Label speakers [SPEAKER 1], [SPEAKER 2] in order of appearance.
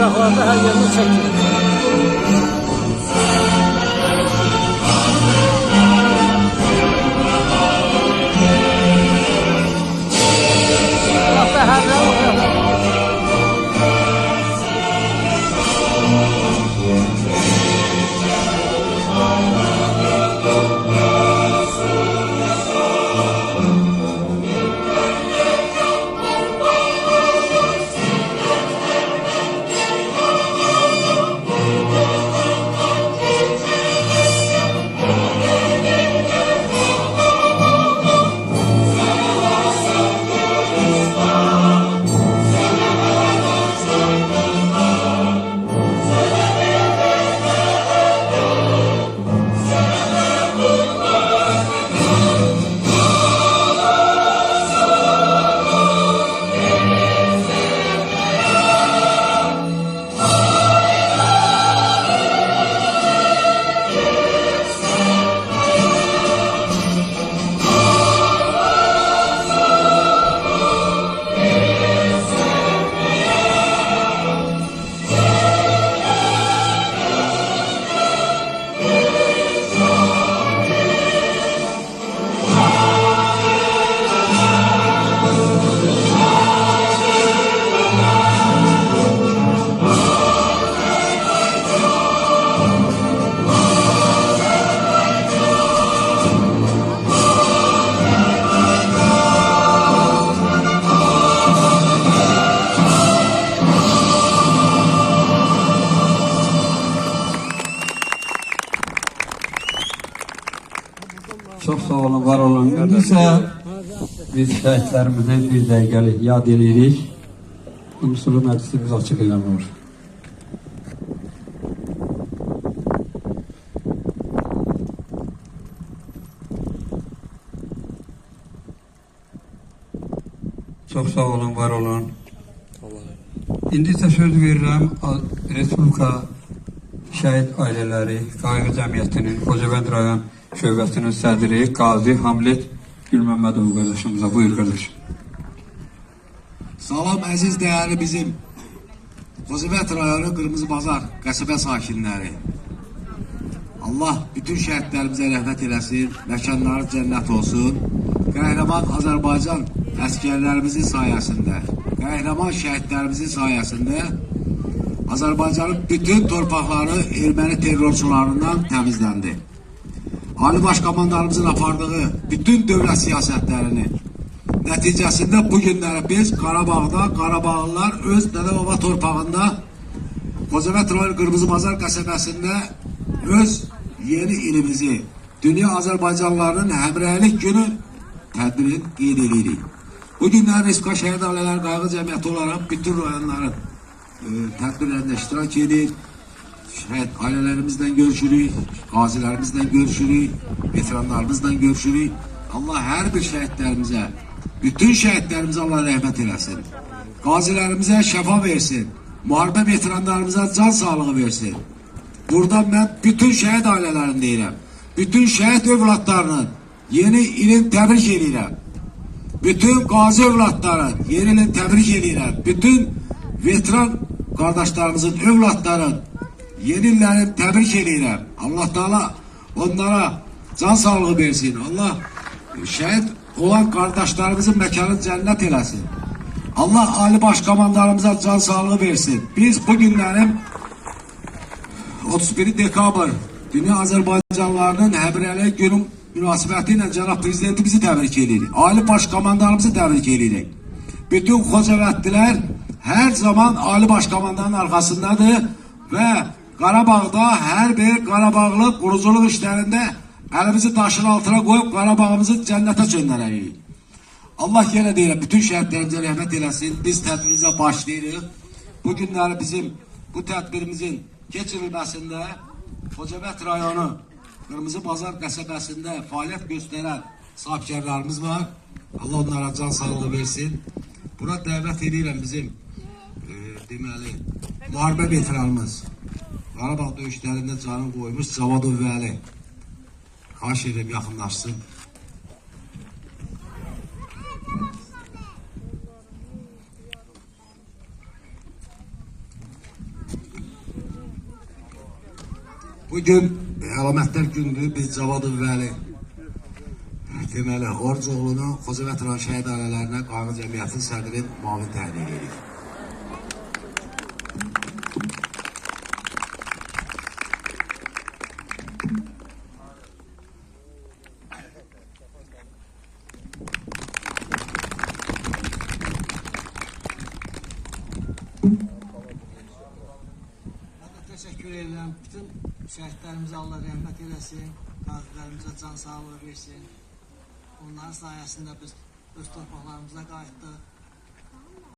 [SPEAKER 1] bayraqlarda hər yerdə çəkilir.
[SPEAKER 2] Çok sağ olun, var olun. İndi isə biz şəhidlərimizi bir dəqiqəlik yad edirik. Ünsürü məclisimiz açıq eləmir. Çok sağ olun, var olun. İndi isə söz verirəm Respublika Şəhid Ailələri Qayğı Cəmiyyətinin Xocavənd rayon şöbəsinin sədri Qazi Hamlet Gülməmmədov qardaşımıza. Buyur qardaşım.
[SPEAKER 3] Salam əziz dəyərli bizim Xocavənd rayonu Qırmızı Bazar qəsəbə sakinləri. Allah bütün şəhidlərimizə rəhmət eləsin, məkanları cənnət olsun. Qəhrəman Azərbaycan əskərlərimizin sayəsində, qəhrəman şəhidlərimizin sayəsində Azərbaycanın bütün torpaqları erməni terrorçularından təmizləndi. Ali Başkomandanımızın apardığı bütün dövlət siyasətlərini nəticəsində bu günləri biz Qarabağda, Qarabağlılar öz dədə-baba torpağında Xocavənd rayon Qırmızı Bazar qəsəbəsində öz yeni ilimizi, dünya Azərbaycanlılarının həmrəylik günü tədbirini qeyd edirik. Bu günlər Respublika Şəhid Ailələri Qayğı Cəmiyyəti olaraq bütün rayonların tədbirlərində iştirak edir. Şəhid ailələrimizdən görüşürük, qazilərimizdən görüşürük, veteranlarımızdan görüşürük. Allah hər bir şəhidlərimizə, bütün şəhidlərimizə Allah rəhmət eləsin. Qazilərimizə şəfa versin, müharibə veteranlarımıza can sağlığı versin. Buradan mən bütün şəhid ailələrini deyirəm, bütün şəhid övladlarının yeni ilin təbrik edirəm. Bütün qazi övladların yeni ilin təbrik edirəm. Bütün veteran qardaşlarımızın övladların yeni illerin təbrik edirəm. Allah Teala onlara can sağlığı versin. Allah şəhid olan qardaşlarımızın məkanı cənnət eləsin. Allah Ali Başkomandanımıza can sağlığı versin. Biz bu günlərin 31 dekabr Dünya Azərbaycanlılarının həmrəylik günü münasibəti ilə Cənab Prezidentimizi təbrik edirik. Ali Başkomandanımızı təbrik edirik. Bütün Xocavəndlilər hər zaman Ali Başkomandanın arxasındadır və Qarabağda hər bir Qarabağlı quruculuq işlərində əlimizi daşın altına qoyub Qarabağımızı cənnətə göndərərik. Allah yenə deyirəm, bütün şəhidlərimizə rəhmət eləsin. Biz tədbirimizə başlayırıq. Bu günləri bizim bu tədbirimizin keçirilməsində Xocavənd rayonu Qırmızı Bazar qəsəbəsində fəaliyyət göstərən sahibkarlarımız var. Allah onlara can sağlığı versin. Buna dəvət edirəm bizim deməli müharibə veteranımız, Qarabağ döyüşlərində canını qoymuş Cavadov Vəli. Xahiş edirəm yaxınlaşsın. Bugün əlamətlər gündür. Biz Cavadov Vəli deməli Orcoğlu'nu Xocavənd rayon şəhid ailələrinə Qayğı Cəmiyyətin sədri müavin təyin edirik.
[SPEAKER 1] Teşekkür ederim. Bütün şəhidlərimizə Allah rəhmət eləsin, qazilərimizə can sağlığı versin. Onların sayəsində biz öz torpaqlarımıza qayıtdıq.